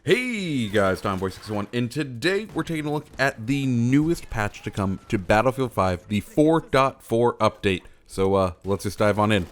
Hey guys, TomBoy61, and today we're taking a look at the newest patch to come to Battlefield 5, the 4.4 update. So let's just dive on in.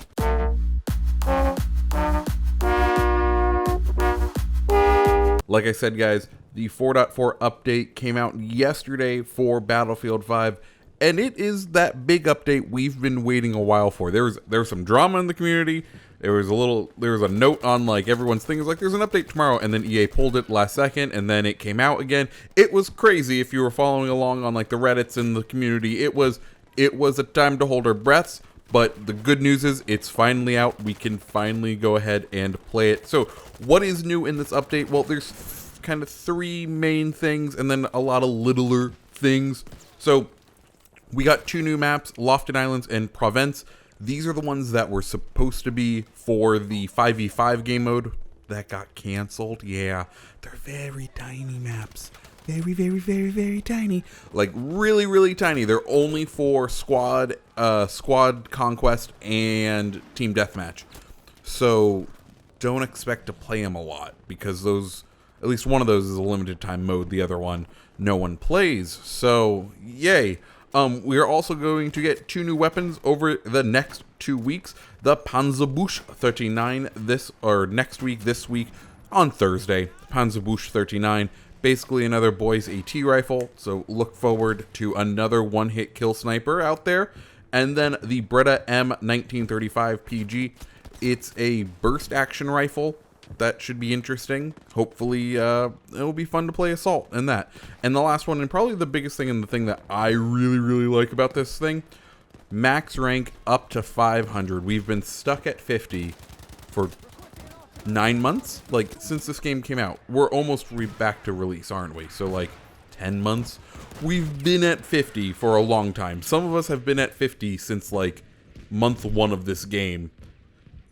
Like I said guys, the 4.4 update came out yesterday for Battlefield 5, and it is that big update we've been waiting a while for. There was some drama in the community. There was a note on like everyone's thing is like there's an update tomorrow, and then EA pulled it last second, and then it came out again. It was crazy if you were following along on like the Reddits in the community. It was a time to hold our breaths, but the good news is it's finally out. We can finally go ahead and play it. So what is new in this update? Well, there's kind of three main things and then a lot of littler things. So we got two new maps, Lofted Islands and Provence. These are the ones that were supposed to be for the 5v5 game mode that got canceled. Yeah, they're very tiny maps. Very tiny. Like really tiny. They're only for squad conquest and team deathmatch. So don't expect to play them a lot because those, at least one of those is a limited time mode. The other one, no one plays. So yay. We are also going to get two new weapons over the next 2 weeks. The Panzerbusch 39 next week, this week on Thursday. Panzerbusch 39, basically another boys AT rifle. So look forward to another one-hit kill sniper out there. And then the Beretta M1935 PG. It's a burst action rifle. That should be interesting. Hopefully, it'll be fun to play Assault and that. And the last one, and probably the biggest thing and the thing that I really like about this thing, max rank up to 500. We've been stuck at 50 for 9 months, like since this game came out. We're almost back to release, aren't we? So like 10 months. We've been at 50 for a long time. Some of us have been at 50 since like month 1 of this game.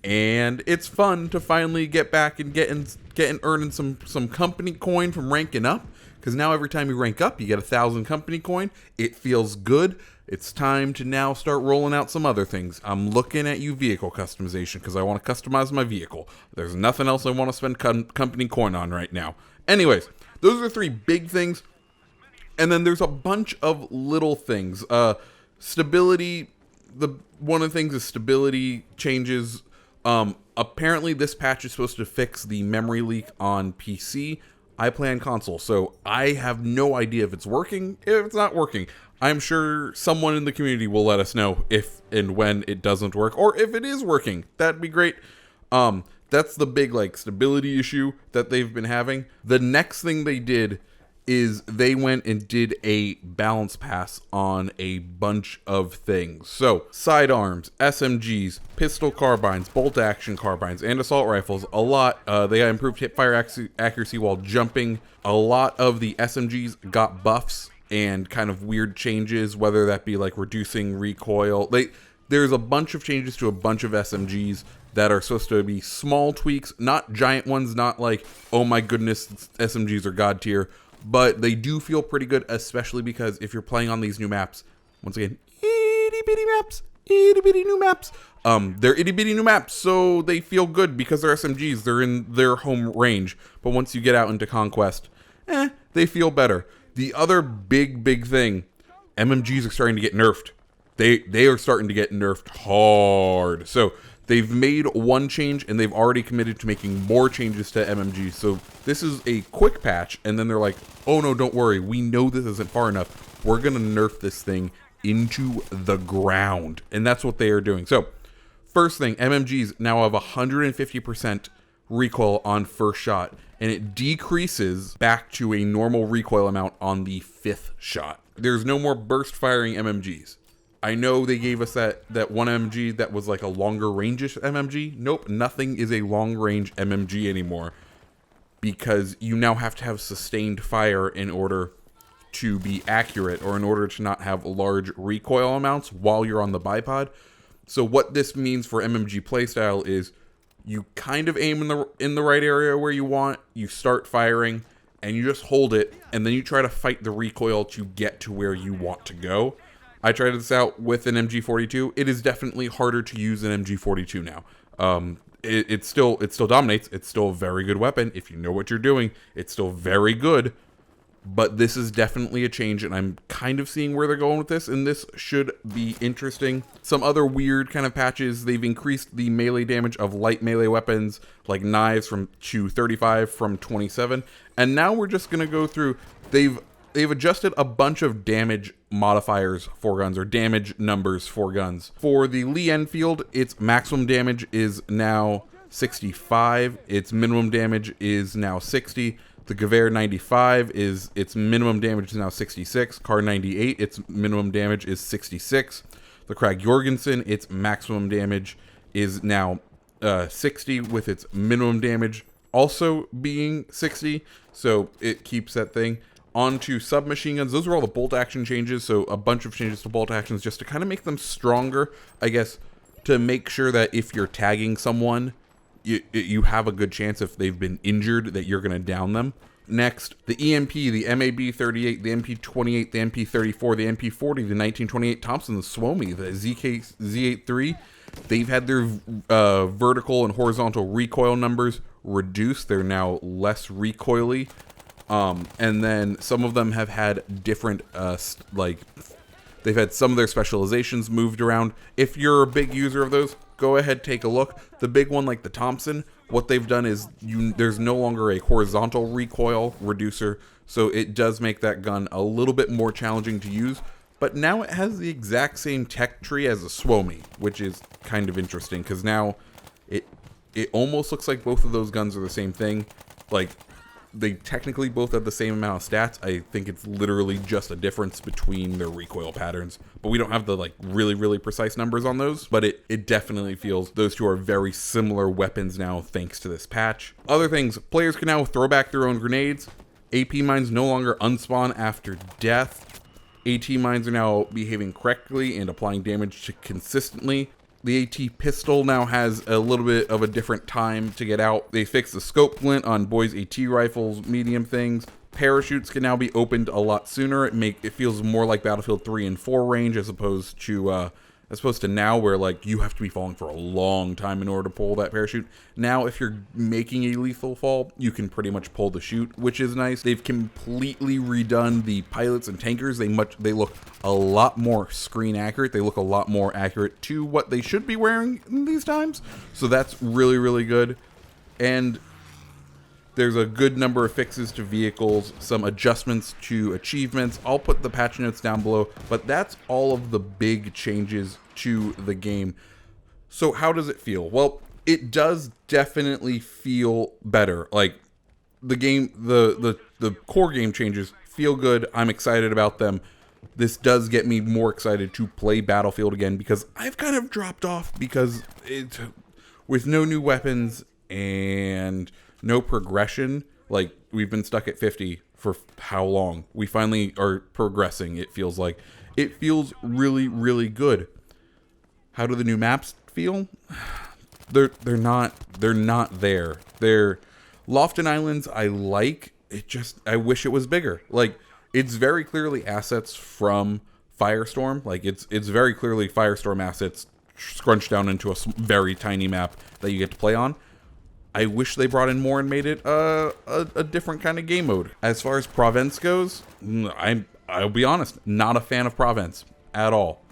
And it's fun to finally get back and earning some company coin from ranking up. Because now every time you rank up, you get 1,000 company coin. It feels good. It's time to now start rolling out some other things. I'm looking at you vehicle customization because I want to customize my vehicle. There's nothing else I want to spend company coin on right now. Anyways, those are 3 big things. And then there's a bunch of little things. Stability. One of the things is stability changes. Apparently this patch is supposed to fix the memory leak on PC. I play on console, so I have no idea if it's working, if it's not working. I'm sure someone in the community will let us know if and when it doesn't work, or if it is working. That'd be great. That's the big, like, stability issue that they've been having. The next thing they did is they went and did a balance pass on a bunch of things. So, sidearms, SMGs, pistol carbines, bolt action carbines, and assault rifles, a lot. They improved hipfire accuracy while jumping. A lot of the SMGs got buffs and kind of weird changes, whether that be like reducing recoil. There's a bunch of changes to a bunch of SMGs that are supposed to be small tweaks, not giant ones, not like, oh my goodness, SMGs are god tier. But they do feel pretty good, especially because if you're playing on these new maps, once again, itty bitty new maps. They're itty bitty new maps, so they feel good because they're SMGs. They're in their home range. But once you get out into Conquest, they feel better. The other big thing, MMGs are starting to get nerfed. They are starting to get nerfed hard. So they've made one change, and they've already committed to making more changes to MMG. So this is a quick patch, and then they're like, oh no, don't worry. We know this isn't far enough. We're going to nerf this thing into the ground. And that's what they are doing. So first thing, MMGs now have 150% recoil on first shot, and it decreases back to a normal recoil amount on the 5th shot. There's no more burst firing MMGs. I know they gave us that one MMG that was like a longer range-ish MMG. Nope, nothing is a long-range MMG anymore because you now have to have sustained fire in order to be accurate or in order to not have large recoil amounts while you're on the bipod. So what this means for MMG playstyle is you kind of aim in the right area where you want, you start firing, and you just hold it, and then you try to fight the recoil to get to where you want to go. I tried this out with an MG42. It is definitely harder to use an MG42 now. it still dominates. It's still a very good weapon. If you know what you're doing, it's still very good. But this is definitely a change, and I'm kind of seeing where they're going with this, and this should be interesting. Some other weird kind of patches, they've increased the melee damage of light melee weapons, like knives, to 35 from 27. And now we're just going to go through, they've adjusted a bunch of damage modifiers for guns, or damage numbers for guns. For the Lee Enfield, its maximum damage is now 65, its minimum damage is now 60. The Gewehr 95 is its minimum damage is now 66. Kar 98, its minimum damage is 66. The Krag Jorgensen, its maximum damage is now 60, with its minimum damage also being 60. So it keeps that thing. On to submachine guns. Those are all the bolt action changes. So a bunch of changes to bolt actions just to kind of make them stronger, I guess, to make sure that if you're tagging someone, you have a good chance if they've been injured that you're going to down them. Next, the EMP, the MAB-38, the MP-28, the MP-34, the MP-40, the 1928 Thompson, the Suomi, the Z83. They've had their vertical and horizontal recoil numbers reduced. They're now less recoily. And then some of them have had different, they've had some of their specializations moved around. If you're a big user of those, go ahead, take a look. The big one, like the Thompson, what they've done is there's no longer a horizontal recoil reducer, so it does make that gun a little bit more challenging to use. But now it has the exact same tech tree as a Suomi, which is kind of interesting, because now it almost looks like both of those guns are the same thing. Like, they technically both have the same amount of stats. I think it's literally just a difference between their recoil patterns. But we don't have the like really, really precise numbers on those. But it definitely feels those two are very similar weapons now thanks to this patch. Other things, players can now throw back their own grenades. AP mines no longer unspawn after death. AT mines are now behaving correctly and applying damage consistently. The AT pistol now has a little bit of a different time to get out. They fixed the scope glint on boys' AT rifles, medium things. Parachutes can now be opened a lot sooner. It feels more like Battlefield 3 and 4 range as opposed to now where like you have to be falling for a long time in order to pull that parachute. Now if you're making a lethal fall, you can pretty much pull the chute, which is nice. They've completely redone the pilots and tankers. They look a lot more screen accurate. They look a lot more accurate to what they should be wearing in these times. So that's really, really good. And there's a good number of fixes to vehicles, some adjustments to achievements. I'll put the patch notes down below, but that's all of the big changes to the game. So how does it feel? Well, it does definitely feel better. Like the game, the core game changes feel good. I'm excited about them. This does get me more excited to play Battlefield again because I've kind of dropped off because with no new weapons and no progression, like we've been stuck at 50 for how long? We finally are progressing. It feels really, really good. How do the new maps feel? They're not there. They're Lofton Islands. I like it. I wish it was bigger. Like it's very clearly assets from Firestorm. Like it's very clearly Firestorm assets scrunched down into a very tiny map that you get to play on. I wish they brought in more and made it a different kind of game mode. As far as Provence goes, I'll be honest, not a fan of Provence at all.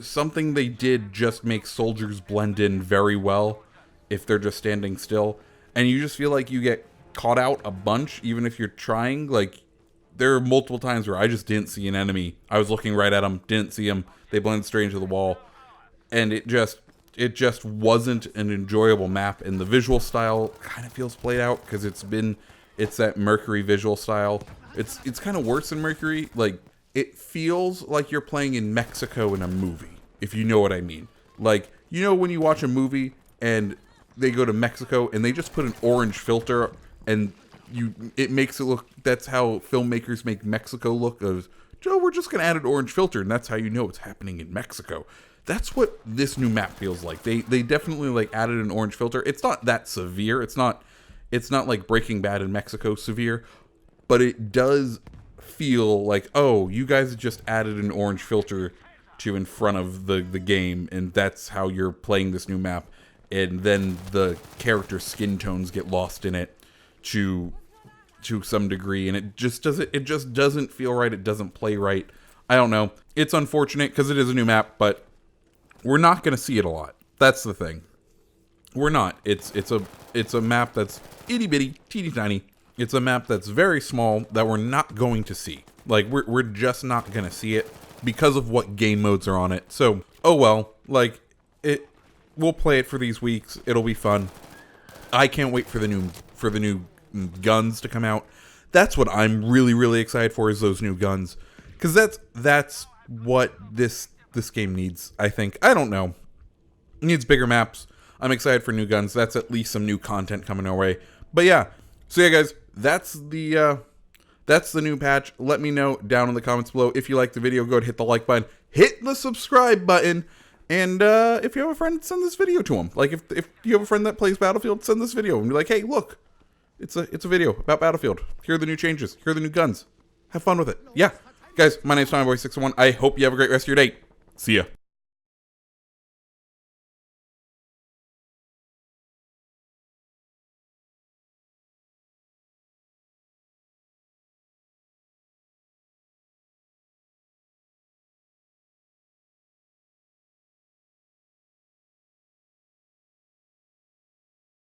Something they did just makes soldiers blend in very well if they're just standing still. And you just feel like you get caught out a bunch, even if you're trying. Like, there are multiple times where I just didn't see an enemy. I was looking right at them, didn't see them. They blended straight into the wall. And it just wasn't an enjoyable map, and the visual style kind of feels played out because it's that Mercury visual style. It's kind of worse than Mercury. Like it feels like you're playing in Mexico in a movie, if you know what I mean. Like, you know when you watch a movie and they go to Mexico and they just put an orange filter and it makes it look, that's how filmmakers make Mexico look, of, Joe, we're just gonna add an orange filter and that's how you know it's happening in Mexico. That's what this new map feels like. They definitely like added an orange filter. It's not that severe. It's not like Breaking Bad in Mexico severe, but it does feel like, oh, you guys just added an orange filter to in front of the game, and that's how you're playing this new map. and then the character skin tones get lost in it to some degree, and it just doesn't feel right. It doesn't play right. I don't know. It's unfortunate because it is a new map, but we're not going to see it a lot. That's the thing. We're not. It's a map that's itty bitty, teeny tiny. It's a map that's very small that we're not going to see. Like we're just not going to see it because of what game modes are on it. So, oh well, like we'll play it for these weeks. It'll be fun. I can't wait for the new guns to come out. That's what I'm really excited for, is those new guns, because that's what this game needs. I think. I don't know. It needs bigger maps. I'm excited for new guns. That's at least some new content coming our way. But yeah, so yeah, guys, that's the new patch. Let me know down in the comments below. If you like the video, go ahead and hit the like button, hit the subscribe button, and if you have a friend, send this video to them. Like if you have a friend that plays Battlefield, send this video and be like, hey, look, it's a video about Battlefield. Here are the new changes. Here are the new guns. Have fun with it. Yeah, guys, my name's TommyBoy601. I hope you have a great rest of your day. See ya.